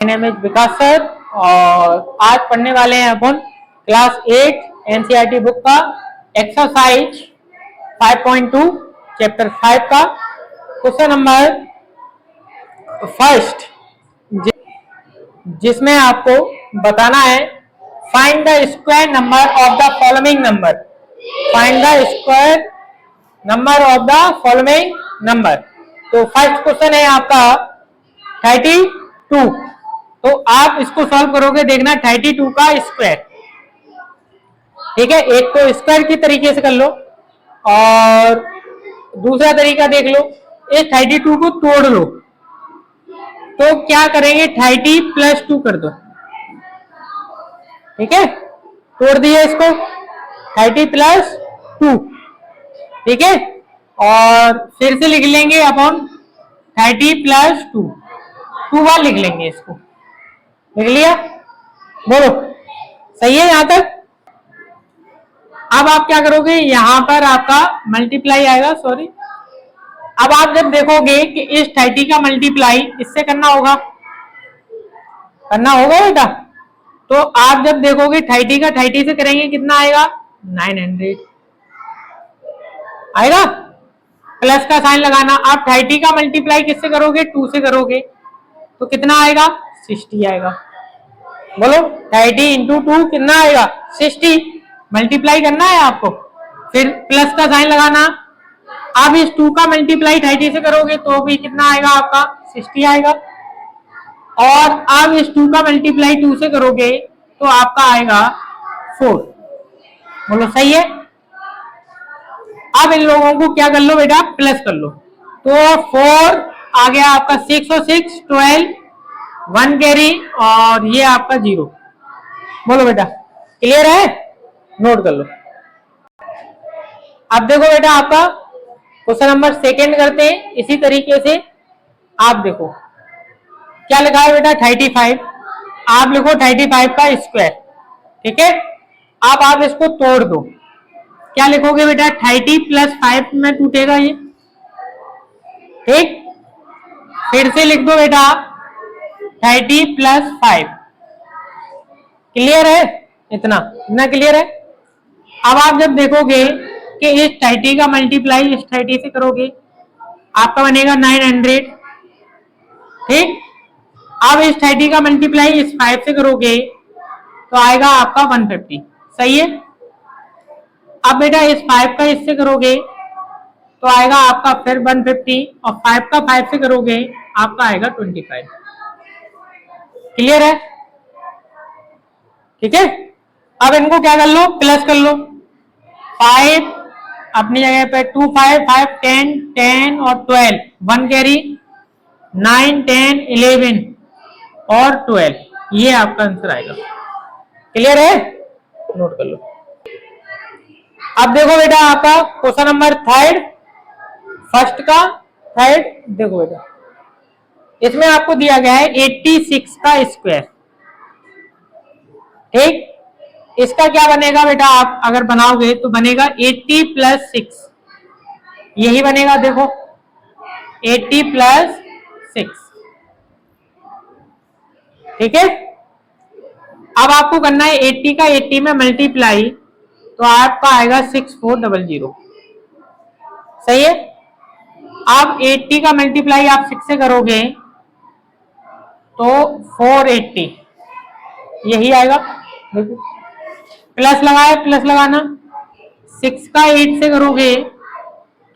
Name is Vikas sir और आज पढ़ने वाले हैं अपन क्लास 8 एनसीईआरटी बुक का एक्सरसाइज 5.2 चैप्टर 5 का क्वेश्चन नंबर फर्स्ट, जिसमें आपको बताना है find the square number of the following number. Find the square number of the following number. तो फर्स्ट क्वेश्चन है आपका 32। तो आप इसको सॉल्व करोगे, देखना 32 का स्क्वायर। ठीक है, एक तो स्क्वायर की तरीके से कर लो और दूसरा तरीका देख लो, इस 32 को तोड़ लो। तो क्या करेंगे, 30 प्लस 2 कर दो। ठीक है, तोड़ दिया इसको, 30 प्लस 2। ठीक है, और फिर से लिख लेंगे अपन 30 प्लस 2 बार लिख लेंगे इसको। लिख लिया, बोलो सही है यहां तक। अब आप क्या करोगे, यहां पर आपका मल्टीप्लाई आएगा, सॉरी। अब आप जब देखोगे कि इस 30 का मल्टीप्लाई इससे करना होगा बेटा, तो आप जब देखोगे 30 का 30 से करेंगे कितना आएगा, 900 आएगा। प्लस का साइन लगाना। आप 30 का मल्टीप्लाई किससे करोगे, 2 से करोगे, तो कितना आएगा, 60 आएगा। बोलो 30 इंटू 2 कितना आएगा, 60। मल्टीप्लाई करना है आपको, फिर प्लस का साइन लगाना। आप इस 2 का मल्टीप्लाई 30 से करोगे तो भी कितना आएगा आपका, 60 आएगा। और आप इस 2 का मल्टीप्लाई 2 से करोगे तो आपका आएगा 4। बोलो सही है। अब इन लोगों को क्या कर लो बेटा, प्लस कर लो। तो 4 आ गया आपका 6 और 6 12, 1 कैरी और ये आपका 0। बोलो बेटा क्लियर है, नोट कर लो। अब देखो बेटा आपका क्वेश्चन नंबर सेकंड करते हैं इसी तरीके से। आप देखो क्या लिखा है बेटा, 35। आप लिखो 35 का स्क्वायर। ठीक है, अब आप इसको तोड़ दो। क्या लिखोगे बेटा, 30 प्लस 5 में टूटेगा ये। ठीक, फिर से लिख दो बेटा 30 प्लस 5। क्लियर है, इतना क्लियर है। अब आप जब देखोगे कि इस 30 का मल्टीप्लाई इस 30 से करोगे, आपका बनेगा 900। ठीक, अब इस 30 का मल्टीप्लाई इस 5 से करोगे तो आएगा आपका 150। सही है। अब बेटा इस 5 का इससे करोगे तो आएगा आपका फिर 150 और 5 का 5 से करोगे आपका आएगा 25। क्लियर है। ठीक है, अब इनको क्या कर लो, प्लस कर लो। 5 अपनी जगह पे 2 5 5 10 10 और 12, 1 कैरी 9 10 11 और 12, ये आपका आंसर आएगा। क्लियर है, नोट कर लो। अब देखो बेटा आपका क्वेश्चन नंबर थर्ड, फर्स्ट का थर्ड देखो बेटा, इसमें आपको दिया गया है 86 का स्क्वायर। ठीक, इसका क्या बनेगा बेटा, आप अगर बनाओगे तो बनेगा 80 प्लस 6, यही बनेगा। देखो 80 प्लस 6। ठीक है, अब आपको करना है 80 का 80 में मल्टीप्लाई, तो आपका आएगा 6400। सही है। आप 80 का मल्टीप्लाई आप 6 से करोगे तो 480, यही आएगा। देखो प्लस लगाए, प्लस लगाना। 6 का 8 से करोगे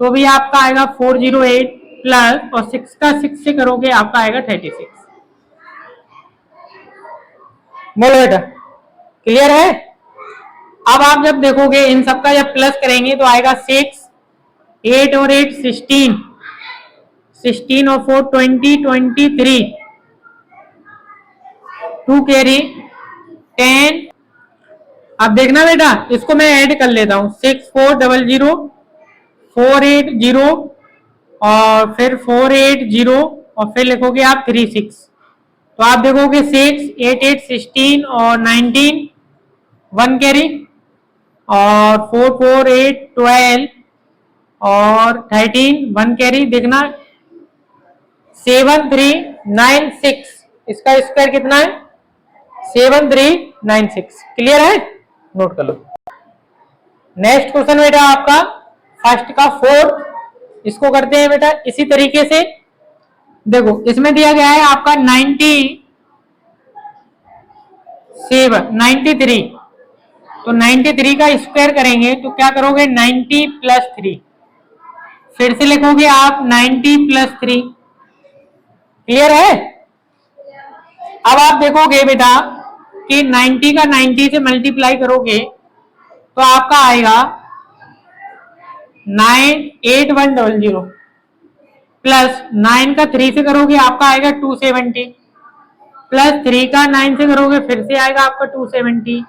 तो भी आपका आएगा 408 प्लस, और 6 का 6 से करोगे आपका आएगा 36। बोलो बेटा क्लियर है। अब आप जब देखोगे इन सबका जब प्लस करेंगे तो आएगा 6, 8 और 8 16, 16 और 4 20 23, 2 कैरी 10। अब देखना बेटा इसको मैं ऐड कर लेता हूं, 6400 480 और फिर 480 और फिर लिखोगे आप 36। तो आप देखोगे 6 8 8 16 और 19, 1 कैरी और 4 4 8 12 और 13, 1 कैरी। देखना 7 3 9 6 इसका स्क्वायर कितना है 7396। क्लियर है, नोट कर लो। नेक्स्ट क्वेश्चन बेटा आपका फर्स्ट का फोर्थ, इसको करते हैं बेटा इसी तरीके से। देखो इसमें दिया गया है आपका 93, तो 93 का स्क्वायर करेंगे तो क्या करोगे 90 प्लस 3, फिर से लिखोगे आप 90 प्लस 3। क्लियर है। अब आप देखोगे बेटा कि 90 का 90 से मल्टीप्लाई करोगे तो आपका आएगा 98100 प्लस 9 का 3 से करोगे आपका आएगा 270 प्लस 3 का 9 से करोगे फिर से आएगा आपका 270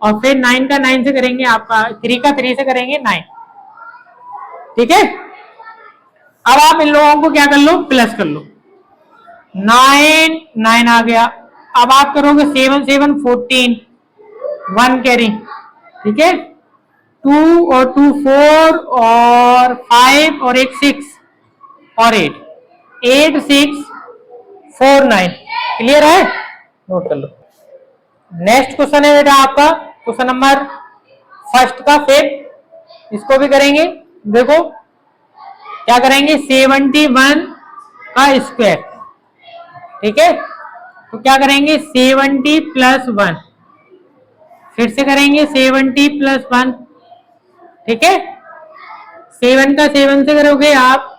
और फिर 9 का 9 से करेंगे आपका 3 का 3 से करेंगे 9। ठीक है। अब आप इन लोगों को क्या कर लो प्लस कर लो, 9 9 आ गया। अब आप करोगे 7 7 14 1 कैरी। ठीक है, 2 और 2 4 और 5 और एक 6 और 8 8 6 4 9। क्लियर है, नोट कर लो। नेक्स्ट क्वेश्चन है बेटा आपका क्वेश्चन नंबर फर्स्ट का फिफ्थ, इसको भी करेंगे। देखो क्या करेंगे 71 का स्क्वायर। ठीक है, तो क्या करेंगे 70 प्लस 1, फिर से करेंगे 70 प्लस 1। ठीक है, 7 का 7 से करोगे आप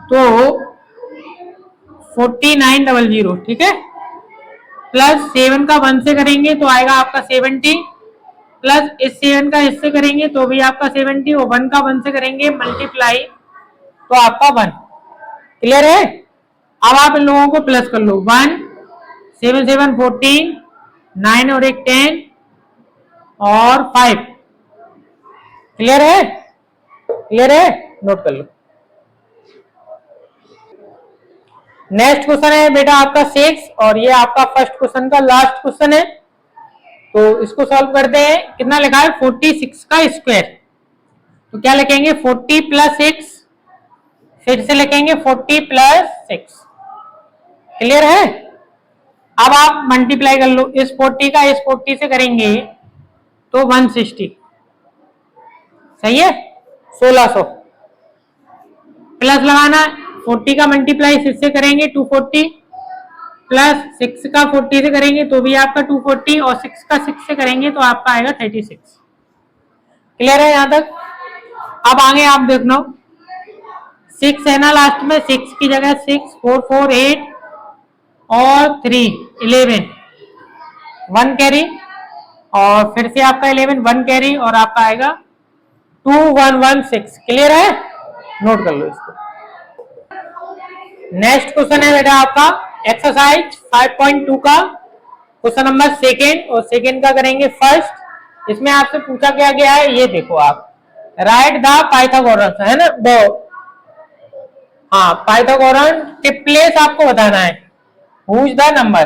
तो 4900। ठीक है, प्लस 7 का 1 से करेंगे तो आएगा आपका 70 प्लस इस 7 का इससे करेंगे तो भी आपका 70 और 1 का 1 से करेंगे मल्टीप्लाई तो आपका 1। क्लियर है। अब आप इन लोगों को प्लस कर लो 1 7 7 14 9 और एक 10 और 5। क्लियर है, क्लियर है, नोट कर लो। नेक्स्ट क्वेश्चन है बेटा आपका 6 और ये आपका फर्स्ट क्वेश्चन का लास्ट क्वेश्चन है, तो इसको सॉल्व करते हैं। कितना लिखा है 46 का स्क्वायर, तो क्या लिखेंगे 40 प्लस 6, फिर से लिखेंगे 40 प्लस 6। क्लियर है। अब आप मल्टीप्लाई कर लो, इस 40 का इस 40 से करेंगे तो 160। सही है, 1600 प्लस लगाना 40 का मल्टीप्लाई 6 से करेंगे 240 प्लस 6 का 40 से करेंगे तो भी आपका 240 और 6 का 6 से करेंगे तो आपका आएगा 36। क्लियर है यहां तक। अब आगे आप देखना 6 है ना लास्ट में, 6 की जगह 6 4 4 8 और 3 11 1 कैरी और फिर से आपका 11 1 कैरी और आपका आएगा 2116। क्लियर है, नोट कर लो इसको। नेक्स्ट क्वेश्चन है बेटा आपका एक्सरसाइज 5.2 का क्वेश्चन नंबर सेकेंड और सेकेंड का करेंगे फर्स्ट। इसमें आपसे पूछा क्या गया है ये देखो आप, राइट द पाइथागोरस है ना, दो हाँ पाइथागोरन टिप्लेस आपको बताना है। हु इज द नंबर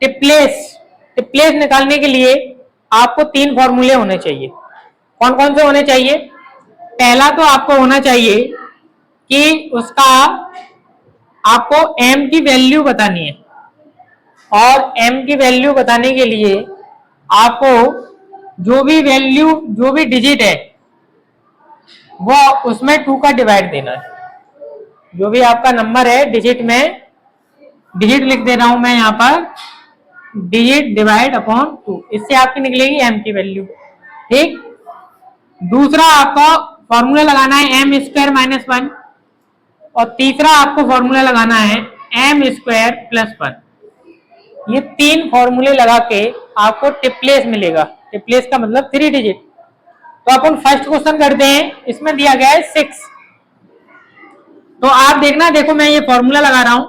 टिप्लेस निकालने के लिए आपको 3 फॉर्मूले होने चाहिए। कौन कौन से होने चाहिए? पहला तो आपको होना चाहिए कि उसका आपको m की वैल्यू बतानी है और m की वैल्यू बताने के लिए आपको जो भी डिजिट है वो उसमें 2 का डिवाइड देना है। जो भी आपका नंबर है डिजिट में, डिजिट लिख दे रहा हूं मैं यहाँ पर, डिजिट डिवाइड अपॉन 2, इससे आपकी निकलेगी m की वैल्यू। ठीक, दूसरा आपका फॉर्मूला लगाना है m स्क्वायर माइनस 1 और तीसरा आपको फॉर्मूला लगाना है m स्क्वायर प्लस 1। ये 3 फॉर्मूले लगा के आपको टिप्लेस मिलेगा। टिप्लेस का मतलब 3 डिजिट। तो अपन फर्स्ट क्वेश्चन करते हैं, इसमें दिया गया है 6। तो आप देखना, देखो मैं ये फॉर्मूला लगा रहा हूं,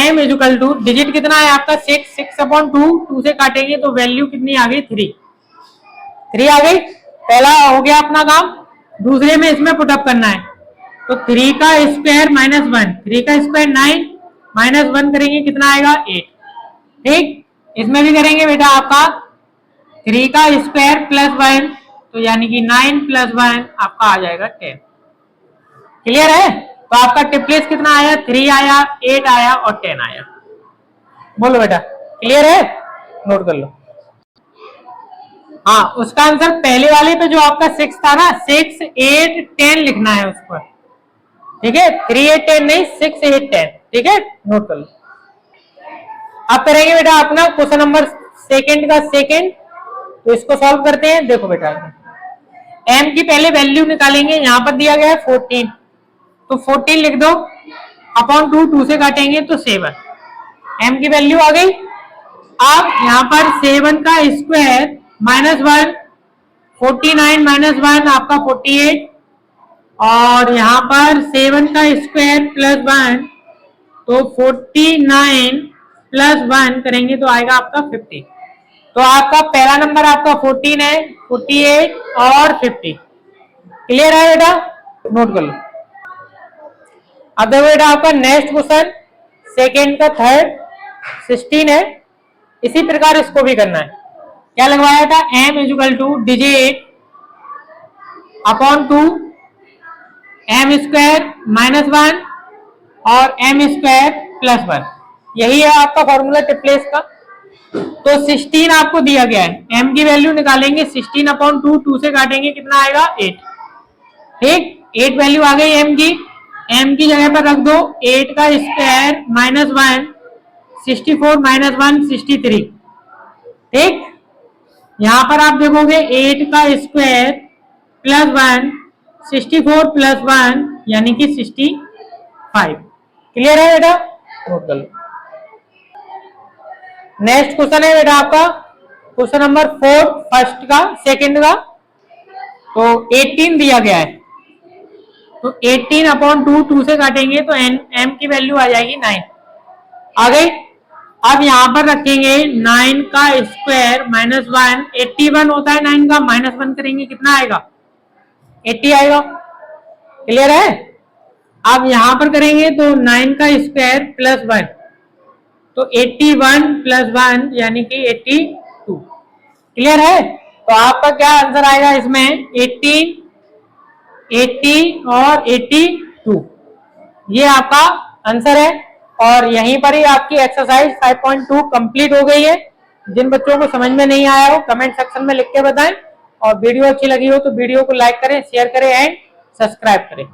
m इक्वल टू डिजिट कितना है आपका 6 अपॉन 2, 2 से काटेंगे तो वैल्यू कितनी आ गई 3 आ गई। पहला हो गया अपना काम। दूसरे में इसमें पुटअप करना है तो 3 का स्क्वायर माइनस 1, 3 का स्क्वायर 9 माइनस 1 करेंगे कितना आएगा 8। ठीक, इसमें भी करेंगे बेटा आपका 3 का स्क्वायर प्लस 1 तो यानी कि 9 प्लस 1 आपका आ जाएगा 10। क्लियर है, तो आपका टिप्लेस कितना आया, 3 आया, 8 आया और 10 आया। बोलो बेटा क्लियर है, नोट कर लो। हाँ उसका आंसर पहले वाले पे जो आपका 6 था ना, 6, 8, 10 लिखना है उस पर, ठीक है, 3, 8, 10 नहीं, 6, 8, 10, ठीक है, नोट कर लो। अब करेंगे बेटा अपना क्वेश्चन नंबर सेकंड का सेकंड, तो इसको सॉल्व करते हैं। देखो बेटा m की पहले वैल्यू निकालेंगे, यहां पर दिया गया है 14, तो 14 लिख दो, अपॉन 2, 2 से काटेंगे तो 7, m की वैल्यू आ गई। अब यहां पर 7 का स्क्वायर -1, 49 -1 आपका 48, और यहां पर 7 का स्क्वायर +1, तो 49 +1 करेंगे तो आएगा आपका 50। तो आपका पहला नंबर आपका 14 है, 48 और 50। क्लियर है बेटा, नोट कर लो। अब देखो बेटा आपका नेक्स्ट क्वेश्चन सेकेंड का थर्ड 16 है, इसी प्रकार इसको भी करना है। क्या लगवाया था, m = digit upon 2 m square -1 और m स्क्वायर +1, यही है आपका फॉर्मूला टिप्लेस का। तो 16 आपको दिया गया है, m की वैल्यू निकालेंगे, 16 अपॉन 2, 2 से काटेंगे कितना आएगा 8, ठीक, 8 वैल्यू आ गई m की जगह पर रख दो 8 का स्क्वायर -1, 64 -1 63, ठीक। यहां पर आप देखोगे 8 का स्क्वायर +1, 64 +1 यानी कि 65। क्लियर है बेटा, नोट कर लो। नेक्स्ट क्वेश्चन है बेटा आपका क्वेश्चन नंबर 4 फर्स्ट का सेकंड का, तो 18 दिया गया है, तो 18 अपॉन 2, 2 से काटेंगे तो m की वैल्यू आ जाएगी 9, आ गई। अब यहां पर रखेंगे 9 का स्क्वायर -1, 81 होता है 9 का, -1 करेंगे कितना आएगा 80 आएगा। क्लियर है। अब यहां पर करेंगे तो 9 का स्क्वायर +1, तो 81 +1 यानी कि 82। क्लियर है। तो आपका क्या आंसर आएगा इसमें 18, 80 और 82, ये आपका आंसर है। और यहीं पर ही आपकी एक्सरसाइज 5.2 कंप्लीट हो गई है। जिन बच्चों को समझ में नहीं आया हो कमेंट सेक्शन में लिख के बताएं, और वीडियो अच्छी लगी हो तो वीडियो को लाइक करें, शेयर करें एंड सब्सक्राइब करें।